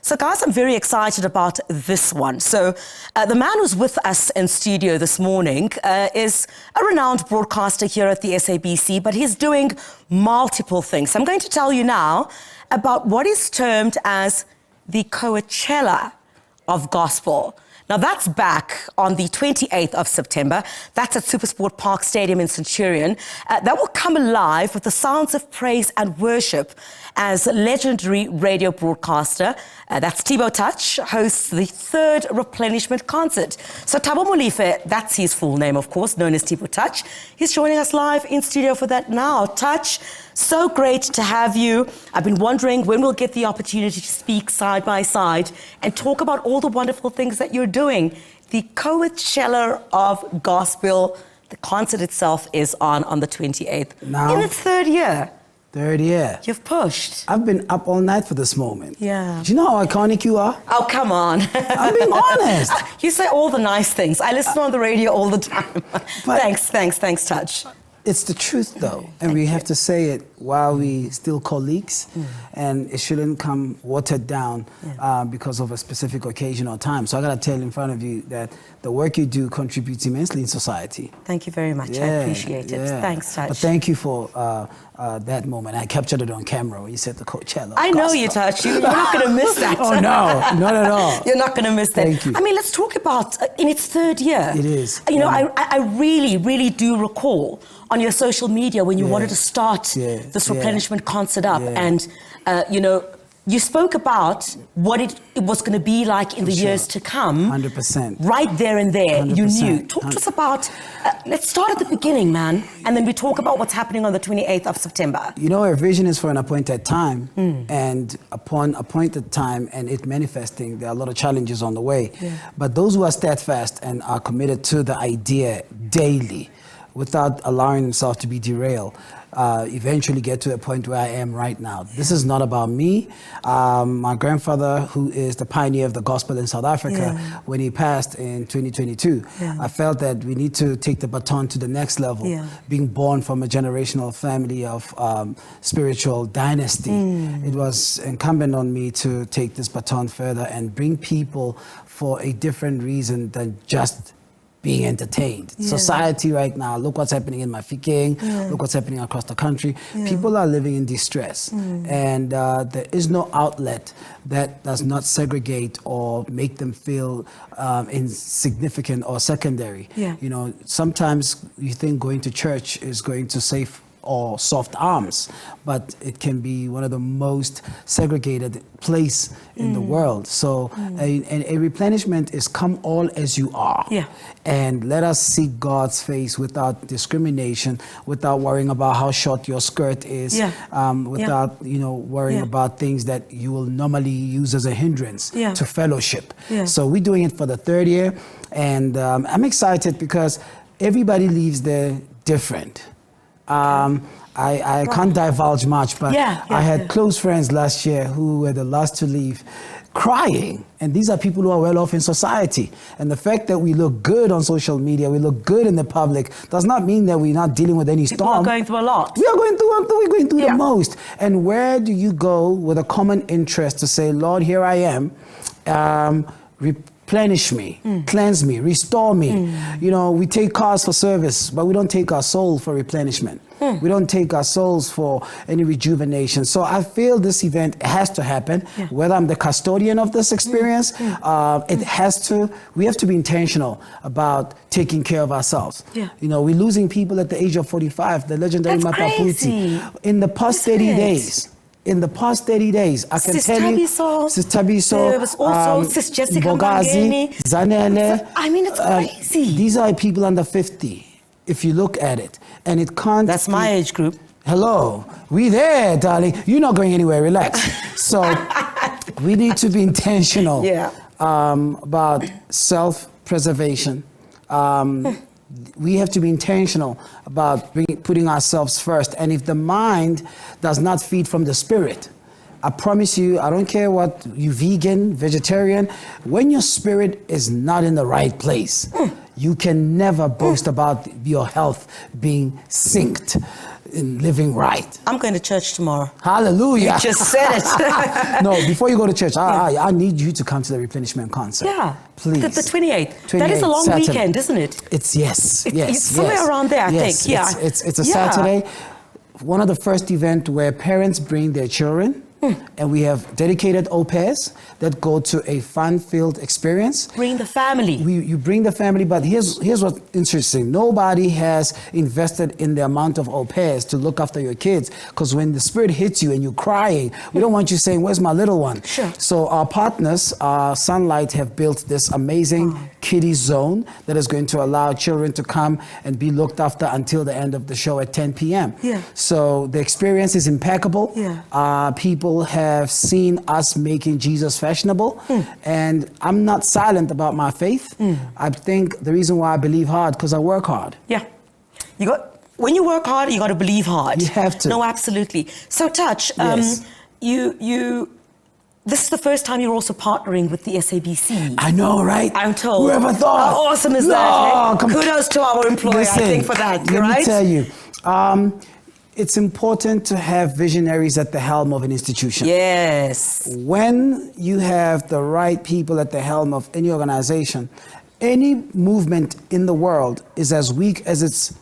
So guys, I'm very excited about this one. So the man who's with us in studio this morning is a renowned broadcaster here at the SABC, but he's doing multiple things. I'm going to tell you now about what is termed as the Coachella of Gospel. Now, that's back on the 28th of September. That's at Supersport Park Stadium in Centurion. That will come alive with the sounds of praise and worship as legendary radio broadcaster, that's Tbo Touch, hosts the third Replenishment Concert. So Thabo Molefe, that's his full name, of course, known as Tbo Touch. He's joining us live in studio for that now. Touch, so great to have you. I've been wondering when we'll get the opportunity to speak side by side and talk about all the wonderful things that you're doing. The Coachella of Gospel, the concert itself is on the 28th. Now, in its third year. Third year. You've pushed. I've been up all night for this moment. Yeah. Do you know how iconic you are? Oh, come on. I'm being honest. You say all the nice things. I listen on the radio all the time. Thanks, Touch. It's the truth, though, and we have to say it while we still colleagues, and it shouldn't come watered down because of a specific occasion or time. So I got to tell in front of you that the work you do contributes immensely in society. Thank you very much. I appreciate it. Thanks, Touch. But thank you for that moment. I captured it on camera when you said the Coachella. I know you, Touch. You're not going to miss that. Oh, no, not at all. You're not going to miss that. Thank you. I mean, let's talk about in its third year. It is. You know, I really do recall on your social media when you wanted to start this Replenishment Concert up, and you know, you spoke about what it was going to be like in the years to come. 100%. Right there and there, 100%. you knew. Talk to us about, let's start at the beginning, man, and then we talk about what's happening on the 28th of September. You know, a vision is for an appointed time, and upon appointed time and it manifesting, there are a lot of challenges on the way. But those who are steadfast and are committed to the idea daily, without allowing themselves to be derailed, eventually get to a point where I am right now. This is not about me. My grandfather, who is the pioneer of the gospel in South Africa, when he passed in 2022, I felt that we need to take the baton to the next level, being born from a generational family of spiritual dynasty. It was incumbent on me to take this baton further and bring people for a different reason than just being entertained. Society right now, look what's happening in Mafikeng, look what's happening across the country. People are living in distress, and there is no outlet that does not segregate or make them feel insignificant or secondary. You know, sometimes you think going to church is going to save or soft arms, but it can be one of the most segregated place in the world. So a replenishment is come all as you are, and let us seek God's face without discrimination, without worrying about how short your skirt is, without you know worrying about things that you will normally use as a hindrance to fellowship. So we're doing it for the third year, and I'm excited because everybody leaves there different. I can't divulge much, but I had close friends last year who were the last to leave crying. And these are people who are well off in society. And the fact that we look good on social media, we look good in the public, does not mean that we're not dealing with any storm. People are going through a lot. We're going through the most. And where do you go with a common interest to say, Lord, here I am, replenish me, cleanse me, restore me. You know, we take cars for service, but we don't take our soul for replenishment. We don't take our souls for any rejuvenation. So I feel this event has to happen, whether I'm the custodian of this experience, it has to, we have to be intentional about taking care of ourselves. You know, we're losing people at the age of 45, the legendary Mapaputi. In the past 30 days, I can tell you, Sis Tabiso, there was also Sis Jessica Bogazi, Zanele. I mean, it's crazy. These are people under 50, if you look at it. And it can't... That's my age group. Hello, we there, darling. You're not going anywhere, relax. So we need to be intentional about self-preservation. We have to be intentional about putting ourselves first. And if the mind does not feed from the spirit, I promise you, I don't care what you vegan, vegetarian, when your spirit is not in the right place, you can never boast about your health being synced. in living right. I'm going to church tomorrow. Hallelujah. You just said it. No, before you go to church, I need you to come to the Replenishment Concert. Yeah. Please. The 28th. That is a long Saturday. weekend, isn't it? It's yes. It's somewhere around there, I think. Yeah. It's a Saturday. One of the first events where parents bring their children. And we have dedicated au pairs that go to a fun-filled experience. Bring the family. You bring the family, but here's what's interesting. Nobody has invested in the amount of au pairs to look after your kids, because when the spirit hits you and you're crying, we don't want you saying, where's my little one? Sure. So our partners, Sunlight, have built this amazing kiddie zone that is going to allow children to come and be looked after until the end of the show at 10 p.m. Yeah. So the experience is impeccable. Yeah. People have seen us making Jesus fashionable, and I'm not silent about my faith. I think the reason why I believe hard, because I work hard. Yeah. When you work hard, you got to believe hard. You have to. No, absolutely. So, Touch, Yes. this is the first time you're also partnering with the SABC. I know, right? I'm told. Whoever thought? How awesome is that? No, Kudos to our employer, Listen, I think, for that. Let right? me tell you. It's important to have visionaries at the helm of an institution. Yes. When you have the right people at the helm of any organization, any movement in the world is as weak as its,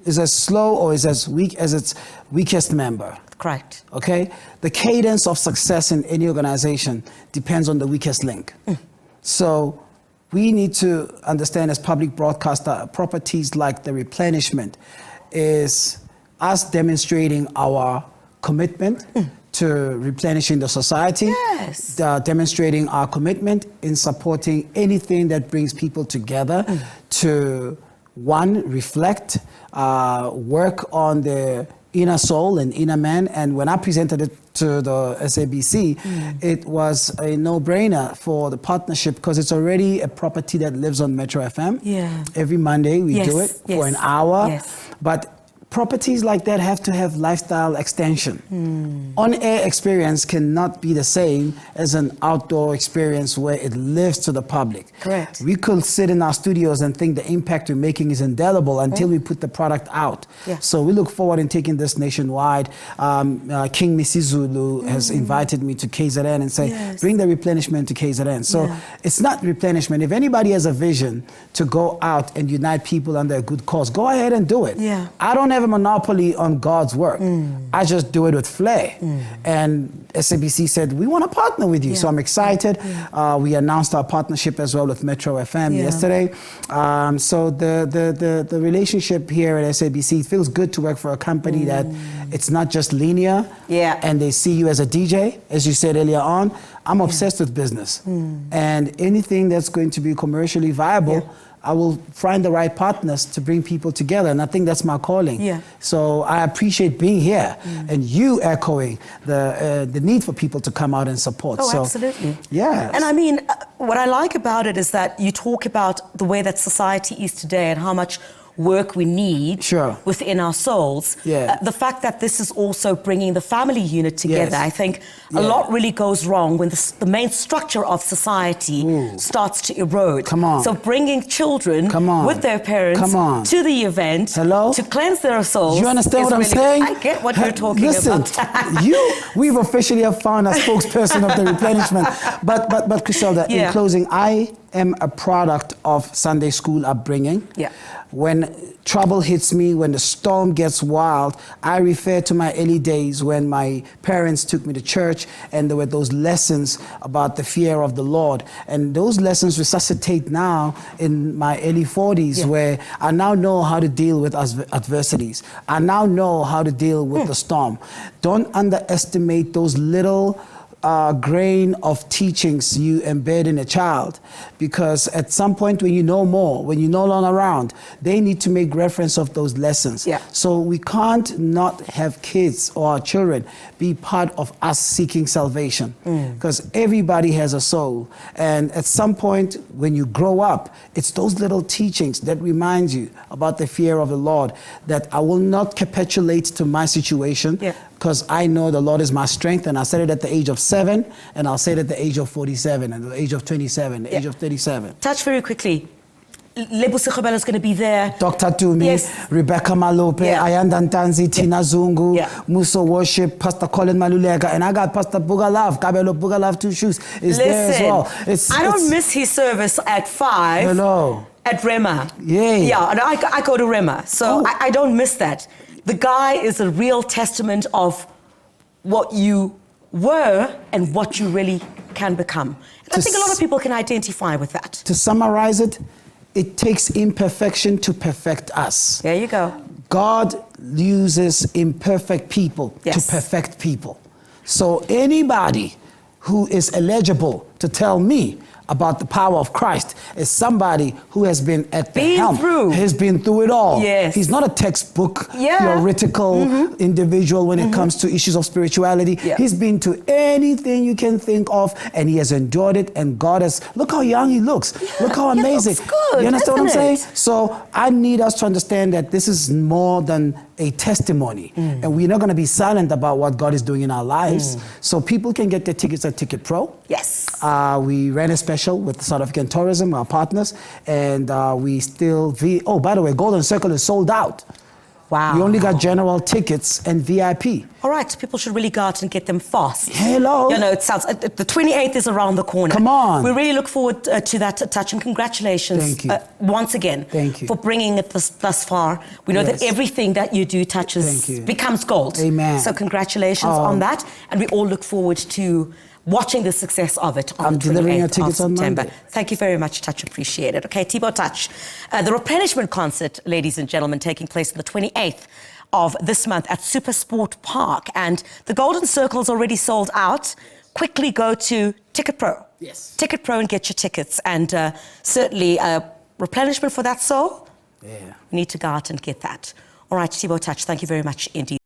is as slow or is as weak as its weakest member. Correct. Okay? The cadence of success in any organization depends on the weakest link. So we need to understand, as public broadcaster, properties like the replenishment is us demonstrating our commitment to replenishing the society, yes. Demonstrating our commitment in supporting anything that brings people together to, one, reflect, work on the inner soul and inner man. And when I presented it to the SABC, it was a no-brainer for the partnership, because it's already a property that lives on Metro FM. Yeah. Every Monday we do it for an hour. Yes. But properties like that have to have lifestyle extension. On-air experience cannot be the same as an outdoor experience where it lives to the public. Correct. We could sit in our studios and think the impact we're making is indelible until we put the product out. Yeah. So we look forward in taking this nationwide. King Misizulu has invited me to KZN and say, yes. bring the replenishment to KZN. So it's not replenishment. If anybody has a vision to go out and unite people under a good cause, go ahead and do it. Yeah. I don't have a monopoly on God's work. I just do it with flair. And SABC said, we want to partner with you. So I'm excited. We announced our partnership as well with Metro FM yesterday. So the relationship here at SABC, it feels good to work for a company that it's not just linear and they see you as a DJ, as you said earlier on. I'm obsessed with business. And anything that's going to be commercially viable, I will find the right partners to bring people together, and I think that's my calling. So I appreciate being here and you echoing the need for people to come out and support. Oh, so, absolutely. Yeah. And I mean, what I like about it is that you talk about the way that society is today and how much work we need within our souls. The fact that this is also bringing the family unit together, I think a lot really goes wrong when the main structure of society starts to erode. So bringing children with their parents to the event to cleanse their souls. You understand what I'm saying? I get what you're talking about. We've officially found a spokesperson of the replenishment. But Griselda, in closing, I am a product of Sunday school upbringing. When trouble hits me, when the storm gets wild, I refer to my early days when my parents took me to church and there were those lessons about the fear of the Lord. And those lessons resuscitate now in my early 40s where I now know how to deal with adversities. I now know how to deal with the storm. Don't underestimate those little grain of teachings you embed in a child, because at some point when you know more, when you're no longer around, they need to make reference of those lessons. So we can't not have kids or our children be part of us seeking salvation, because everybody has a soul, and at some point when you grow up, it's those little teachings that remind you about the fear of the Lord, that I will not capitulate to my situation, because I know the Lord is my strength. And I said it at the age of 7, and I'll say it at the age of 47, and the age of 27, the age of 37. Touch very quickly. Lebusi Khobela is going to be there. Dr. Tumi, Yes. Rebecca Malope, Yeah. Ayanda Ntanzi, Tina Zungu, Yeah. Muso Worship, Pastor Colin Malulega, and I got Pastor Bugalav, Kabelo Bugalav, 2 Shoes is there as well. I don't miss his service at 5. Hello. At Rema. Yay. Yeah, and I go to Rema, so I don't miss that. The guy is a real testament of what you were and what you really can become. And I think a lot of people can identify with that. To summarize it, it takes imperfection to perfect us. There you go. God uses imperfect people to perfect people. So anybody who is eligible to tell me about the power of Christ is somebody who has been at the helm. Has been through it all. Yes. He's not a textbook, theoretical individual when it comes to issues of spirituality. Yeah. He's been to anything you can think of, and he has endured it, and God has, look how young he looks. Yeah, look how amazing. He looks good, you understand what I'm isn't saying? it? So I need us to understand that this is more than a testimony, and we're not going to be silent about what God is doing in our lives. So people can get their tickets at Ticket Pro. Yes. We ran a special with South African Tourism, our partners, and we still, oh, by the way, Golden Circle is sold out. Wow. We only got general tickets and VIP. All right, people should really go out and get them fast. Hello. You know, it sounds, the 28th is around the corner. Come on. We really look forward to that touch, and congratulations. Thank you. Once again. Thank you. For bringing it thus far. We know that everything that you do touches becomes gold. Amen. So congratulations on that, and we all look forward to watching the success of it on the 28th of September. Thank you very much, Touch. Appreciate it. Okay, Tbo Touch. The Replenishment Concert, ladies and gentlemen, taking place on the 28th of this month at Supersport Park. And the Golden Circle's already sold out. Quickly go to Ticket Pro. Yes. Ticket Pro and get your tickets. And certainly replenishment for that soul. Yeah. We need to go out and get that. All right, Tbo Touch, thank you very much indeed.